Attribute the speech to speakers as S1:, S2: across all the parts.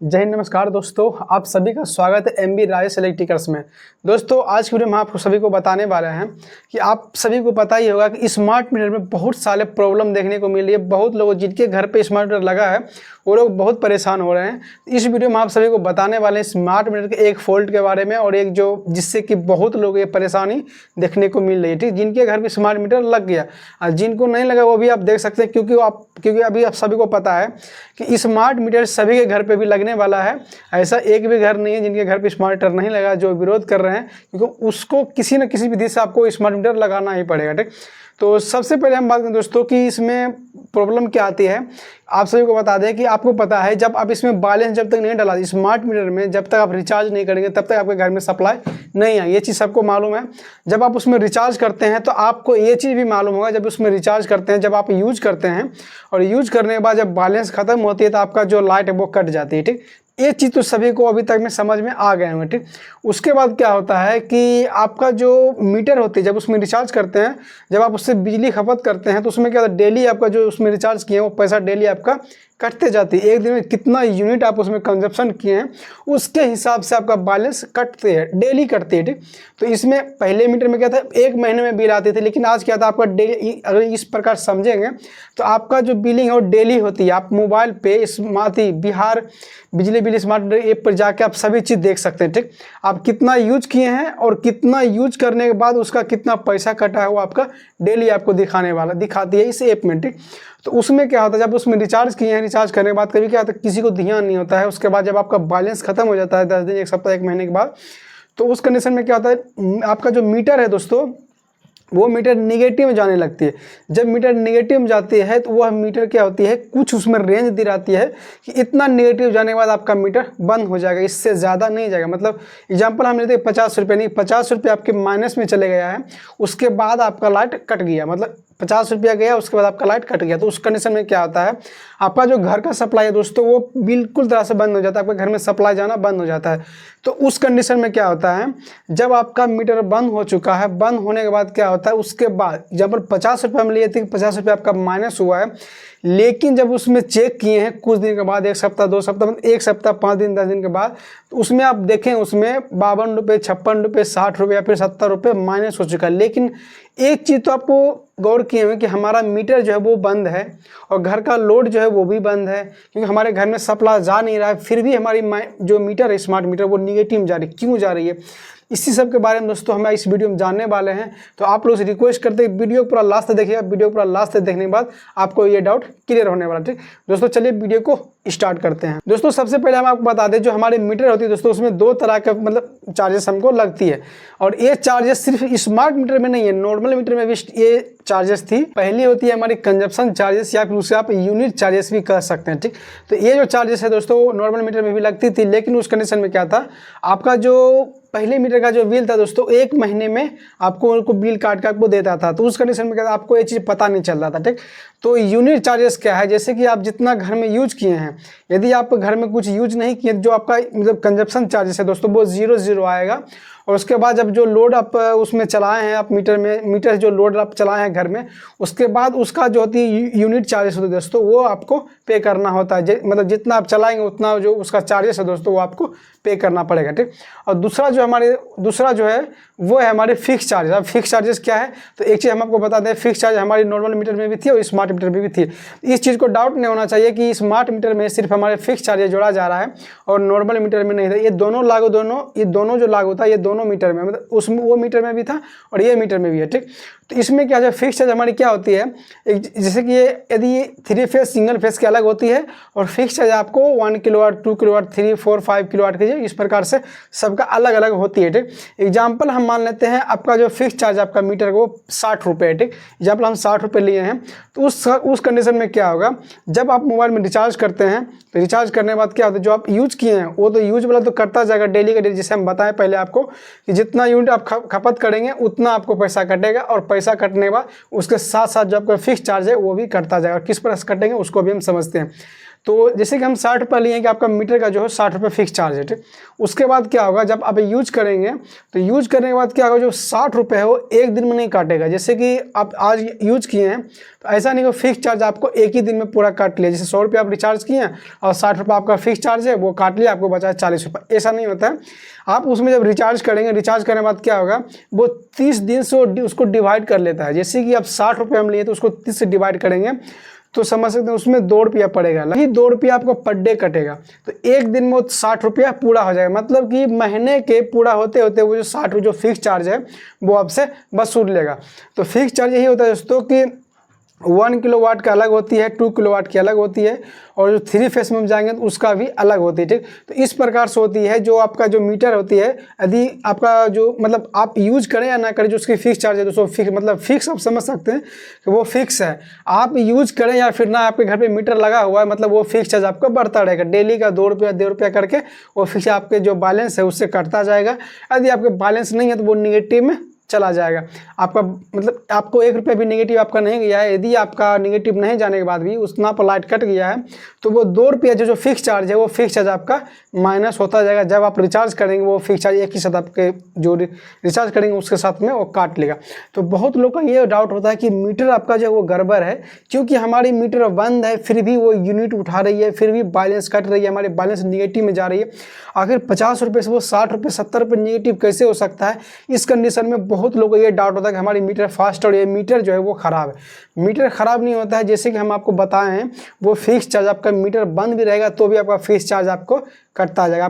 S1: जय हिंद, नमस्कार दोस्तों, आप सभी का स्वागत है एमबी राजेश इलेक्ट्रिकल्स में। दोस्तों आज की वीडियो में आप सभी को बताने वाले हैं कि आप सभी को पता ही होगा कि स्मार्ट मीटर में बहुत सारे प्रॉब्लम देखने को मिल रही है। बहुत लोग जिनके घर पे स्मार्ट मीटर लगा है वो लोग बहुत परेशान हो रहे हैं। इस वीडियो में आप सभी को बताने वाले हैं स्मार्ट मीटर के एक फॉल्ट के बारे में और एक जो जिससे कि बहुत लोग ये परेशानी देखने को मिल रही है। ठीक, जिनके घर पे स्मार्ट मीटर लग गया और जिनको नहीं लगा वो भी आप देख सकते हैं, क्योंकि अभी आप सभी को पता है कि स्मार्ट मीटर सभी के घर पे भी लगने वाला है। ऐसा एक भी घर नहीं है जिनके घर पे स्मार्ट मीटर नहीं लगा जो विरोध कर रहे हैं, क्योंकि उसको किसी न किसी विधि से आपको स्मार्ट मीटर लगाना ही पड़ेगा। ठीक, तो सबसे पहले हम बात करें दोस्तों कि इसमें प्रॉब्लम क्या आती है। आप सभी को बता दें कि आपको पता है जब आप इसमें बैलेंस जब तक नहीं डाला स्मार्ट मीटर में, जब तक आप रिचार्ज नहीं करेंगे तब तक आपके घर में सप्लाई नहीं आए। ये चीज़ सबको मालूम है। जब आप उसमें रिचार्ज करते हैं तो आपको ये चीज़ भी मालूम होगा, जब उसमें रिचार्ज करते हैं, जब आप यूज करते हैं और यूज करने के बाद जब बैलेंस खत्म होती है तो आपका जो लाइट है वो कट जाती है। ठीक, ये चीज़ तो सभी को अभी तक में समझ में आ गए होंगे। ठीक, उसके बाद क्या होता है कि आपका जो मीटर होती है जब उसमें रिचार्ज करते हैं, जब आप उससे बिजली खपत करते हैं तो उसमें क्या होता है, डेली आपका जो उसमें रिचार्ज किए हैं वो पैसा डेली आपका कटते जाती है। एक दिन में कितना यूनिट आप उसमें कंजप्शन किए हैं उसके हिसाब से आपका बैलेंस कटते हैं, डेली कटते हैं। ठीक, तो इसमें पहले मीटर में क्या था, एक महीने में बिल आते थे, लेकिन आज क्या था आपका डेली, अगर इस प्रकार समझेंगे तो आपका जो बिलिंग है वो डेली होती है। आप मोबाइल पे स्मार्ट बिहार बिजली बिल स्मार्ट ऐप पर जाके आप सभी चीज़ देख सकते हैं। ठीक, आप कितना यूज किए हैं और कितना यूज करने के बाद उसका कितना पैसा कटा है वो आपका डेली आपको दिखाती है इस ऐप में। ठीक, तो उसमें क्या होता है जब उसमें रिचार्ज किए हैं, रिचार्ज करने के बाद कभी क्या होता है किसी को ध्यान नहीं होता है। उसके बाद जब आपका बैलेंस खत्म हो जाता है 10 दिन, एक सप्ताह, एक महीने के बाद, तो उस कंडीशन में क्या होता है आपका जो मीटर है दोस्तों वो मीटर निगेटिव में जाने लगती है। जब मीटर निगेटिव में जाती है तो वह मीटर क्या होती है, कुछ उसमें रेंज दी रहती है कि इतना निगेटिव जाने के बाद आपका मीटर बंद हो जाएगा, इससे ज़्यादा नहीं जाएगा। मतलब एग्जांपल हम लेते हैं 50 रुपये, नहीं 50 रुपये आपके माइनस में चले गया है, उसके बाद आपका लाइट कट गया, मतलब 50 रुपया गया उसके बाद आपका लाइट कट गया, तो उस कंडीशन में क्या होता है आपका जो घर का सप्लाई है दोस्तों वो बिल्कुल तरह से बंद हो जाता है, आपके घर में सप्लाई जाना बंद हो जाता है। तो उस कंडीशन में क्या होता है जब आपका मीटर बंद हो चुका है, बंद होने के बाद क्या होता है उसके बाद जब 50 रुपये हम लिए थे, 50 रुपये आपका माइनस हुआ है, लेकिन जब उसमें चेक किए हैं कुछ दिन के बाद, एक सप्ताह, 2 सप्ताह, मतलब 1 सप्ताह, 5 दिन, 10 दिन के बाद, तो उसमें आप देखें उसमें 52 रुपये, 56 रुपये, 60 रुपये या फिर 70 रुपये माइनस हो चुका है। लेकिन एक चीज़ तो आपको गौर किए हुए कि हमारा मीटर जो है वो बंद है और घर का लोड जो है वो भी बंद है, क्योंकि हमारे घर में सप्लाई जा नहीं रहा है, फिर भी हमारी जो मीटर है स्मार्ट मीटर वो निगेटिव में जा रही है। क्यों जा रही है, इसी सब के बारे में दोस्तों हम इस वीडियो में जानने वाले हैं। तो आप लोग से रिक्वेस्ट करते हैं वीडियो पूरा लास्ट तक देखिएगा। वीडियो पूरा लास्ट तक देखने के बाद आपको ये डाउट क्लियर होने वाला। ठीक दोस्तों, चलिए वीडियो को स्टार्ट करते हैं। दोस्तों सबसे पहले हम आपको बता दें जो हमारी मीटर होती है दोस्तों उसमें 2 तरह का मतलब चार्जेस हमको लगती है, और ये चार्जेस सिर्फ स्मार्ट मीटर में नहीं है, नॉर्मल मीटर में भी ये चार्जेस थी। पहली होती है हमारी कंजप्शन चार्जेस या फिर उसे आप यूनिट चार्जेस भी कह सकते हैं। ठीक, तो ये जो चार्जेस है दोस्तों नॉर्मल मीटर में भी लगती थी, लेकिन उस कंडीशन में क्या था आपका जो पहले मीटर का जो बिल था दोस्तों 1 महीने में आपको उनको बिल काट के आपको देता था, तो उस कंडीशन में क्या था आपको ये चीज़ पता नहीं चल रहा था। ठीक, तो यूनिट चार्जेस क्या है, जैसे कि आप जितना घर में यूज किए हैं, यदि आप घर में कुछ यूज नहीं किए जो आपका मतलब कंजप्शन चार्जेस है दोस्तों वो 0 आएगा, और उसके बाद जब जो लोड आप उसमें चलाए हैं आप मीटर जो लोड आप चलाए हैं घर में, उसके बाद उसका जो होती है यूनिट चार्जेस होती है दोस्तों वो आपको पे करना होता है। मतलब जितना आप चलाएंगे उतना जो उसका चार्जेस है दोस्तों वो आपको पे करना पड़ेगा। ठीक, और दूसरा जो है वो है हमारे फिक्स चार्जेस। अब फिक्स चार्जेस क्या है, तो एक चीज़ हम आपको बता दें, फिक्स चार्ज हमारी नॉर्मल मीटर में भी थी और स्मार्ट मीटर में भी थी। इस चीज़ को डाउट नहीं होना चाहिए कि स्मार्ट मीटर में सिर्फ हमारे फिक्स चार्जेस जोड़ा जा रहा है और नॉर्मल मीटर में नहीं था। ये दोनों जो लागू था ये दोनों मीटर में, मतलब उसमें वो मीटर में भी था और ये मीटर में भी है। ठीक, तो इसमें क्या है फिक्स चार्ज हमारी क्या होती है, जैसे कि ये यदि 3 फेज सिंगल फेज की अलग होती है और फिक्स चार्ज आपको 1 किलोवाट, 2 किलोवाट, 3, 4, 5 किलोवाट की इस प्रकार से सबका अलग अलग होती है। ठीक, एग्जाम्पल हम मान लेते हैं आपका जो फिक्स चार्ज आपका मीटर को 60 रुपये है। ठीक, एग्जाम्पल हम 60 रुपये लिए हैं, तो उस कंडीशन में क्या होगा जब आप मोबाइल में रिचार्ज करते हैं तो रिचार्ज करने के बाद क्या होता है जो आप यूज किए हैं वो तो यूज वाला तो करता जाएगा डेली का डेली, जैसे हम बताएं पहले आपको कि जितना यूनिट आप खपत करेंगे उतना आपको पैसा कटेगा, और पैसा कटने के बाद उसके साथ साथ जो आपका फिक्स चार्ज है वो भी कटता जाएगा। किस प्रकार से कटेंगे उसको भी हम समझते हैं। तो जैसे कि हम 60 रुपये लिए कि आपका मीटर का जो है 60 रुपये फिक्स चार्ज है, ठीक। उसके बाद क्या होगा, जब आप यूज करेंगे तो यूज करने के बाद क्या होगा, जो 60 रुपये है वो एक दिन में नहीं काटेगा। जैसे कि आप आज यूज किए हैं तो ऐसा नहीं कि फिक्स चार्ज आपको एक ही दिन में पूरा काट लिया। जैसे 100 रुपये आप रिचार्ज किए हैं और 60 रुपये आपका फिक्स चार्ज है, वो काट लिया, आपको बचा 40 रुपये। ऐसा नहीं होता है। आप उसमें जब रिचार्ज करेंगे, रिचार्ज करने के बाद क्या होगा, वो 30 दिन से उसको डिवाइड कर लेता है। जैसे कि आप 60 रुपये हम लिए तो उसको 30 से डिवाइड करेंगे तो समझ सकते हैं उसमें 2 रुपया पड़ेगा, वही 2 रुपया आपको पर डे कटेगा। तो एक दिन में वो 60 रुपया पूरा हो जाएगा। मतलब कि महीने के पूरा होते होते वो जो 60 जो फिक्स चार्ज है वो आपसे वसूल लेगा। तो फिक्स चार्ज यही होता है दोस्तों कि 1 किलोवाट का अलग होती है, 2 किलोवाट की अलग होती है, और जो 3 फेस में हम जाएंगे तो उसका भी अलग होती है, ठीक। तो इस प्रकार से होती है जो आपका जो मीटर होती है। यदि आपका जो मतलब आप यूज करें या ना करें, जो उसकी फिक्स चार्ज है दोस्तों, फिक्स मतलब फिक्स आप समझ सकते हैं कि वो फिक्स है। आप यूज करें या फिर ना, आपके घर पे मीटर लगा हुआ है, मतलब वो फिक्स चार्ज आपका बढ़ता रहेगा। डेली का 2 रुपया 2 रुपया करके वो फिक्स आपके जो बैलेंस है उससे कटता जाएगा। यदि आपके बैलेंस नहीं है तो वो निगेटिव में चला जाएगा। आपका मतलब आपको 1 रुपया भी नेगेटिव आपका नहीं गया है। यदि आपका नेगेटिव नहीं जाने के बाद भी उतना पर लाइट कट गया है तो वो 2 रुपया जो फिक्स चार्ज है वो फिक्स चार्ज आपका माइनस होता जाएगा। जब आप रिचार्ज करेंगे वो फिक्स चार्ज एक ही साथ आपके जो रिचार्ज करेंगे उसके साथ में वो काट लेगा। तो बहुत लोग का ये डाउट होता है कि मीटर आपका जो वो गड़बड़ है, क्योंकि हमारी मीटर बंद है फिर भी वो यूनिट उठा रही है, फिर भी बैलेंस कट रही है, हमारे बैलेंस निगेटिव में जा रही है। आखिर 50 रुपये से वो 60 रुपये 70 रुपये निगेटिव कैसे हो सकता है। इस कंडीशन में बहुत लोगों को ये डाउट होता है कि हमारी मीटर फास्ट और ये मीटर जो है वो ख़राब है। मीटर ख़राब नहीं होता है। जैसे कि हम आपको बताए हैं वो फिक्स चार्ज आपका मीटर बंद भी रहेगा तो भी आपका फिक्स चार्ज आपको कटता जाएगा।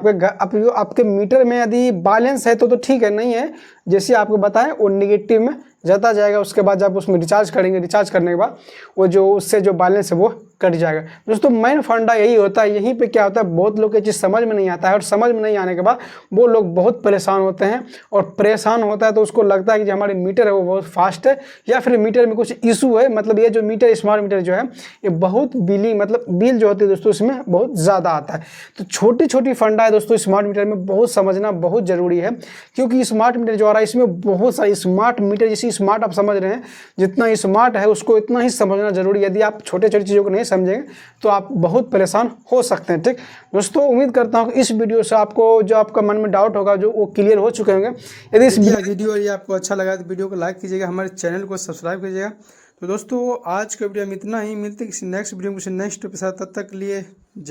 S1: आपके मीटर में यदि बैलेंस है तो ठीक है, नहीं है जैसे आपको बताएं वो निगेटिव में जाता जाएगा। उसके बाद जब उसमें रिचार्ज करेंगे, रिचार्ज करने के बाद वो जो उससे जो बैलेंस है वो कट जाएगा। दोस्तों मेन फंडा यही होता है। यहीं पे क्या होता है, बहुत लोग ये चीज़ समझ में नहीं आता है, और समझ में नहीं आने के बाद वो लोग बहुत परेशान होते हैं। और परेशान होता है तो उसको लगता है कि जो हमारी मीटर है वो बहुत फास्ट है या फिर मीटर में कुछ इशू है। मतलब ये जो मीटर स्मार्ट मीटर जो है ये बहुत बिल जो होती है दोस्तों इसमें बहुत ज़्यादा आता है। तो छोटी छोटी फंडा है दोस्तों स्मार्ट मीटर में बहुत समझना बहुत ज़रूरी है, क्योंकि स्मार्ट मीटर जो आ रहा है इसमें बहुत सारी स्मार्ट मीटर जैसी स्मार्ट आप समझ रहे हैं, जितना स्मार्ट है उसको इतना ही समझना जरूरी है। यदि आप छोटे छोटी चीज़ों को नहीं समझेंगे तो आप बहुत परेशान हो सकते हैं, ठीक। दोस्तों उम्मीद करता हूँ कि इस वीडियो से आपको जो आपका मन में डाउट होगा जो वो क्लियर हो चुके होंगे। यदि इस वीडियो ये आपको अच्छा लगा तो वीडियो को लाइक कीजिएगा, हमारे चैनल को सब्सक्राइब कीजिएगा। तो दोस्तों आज के वीडियो में इतना ही, मिलते किसी नेक्स्ट वीडियो में किसी नेक्स्ट टॉपिक के साथ। तब तक के लिए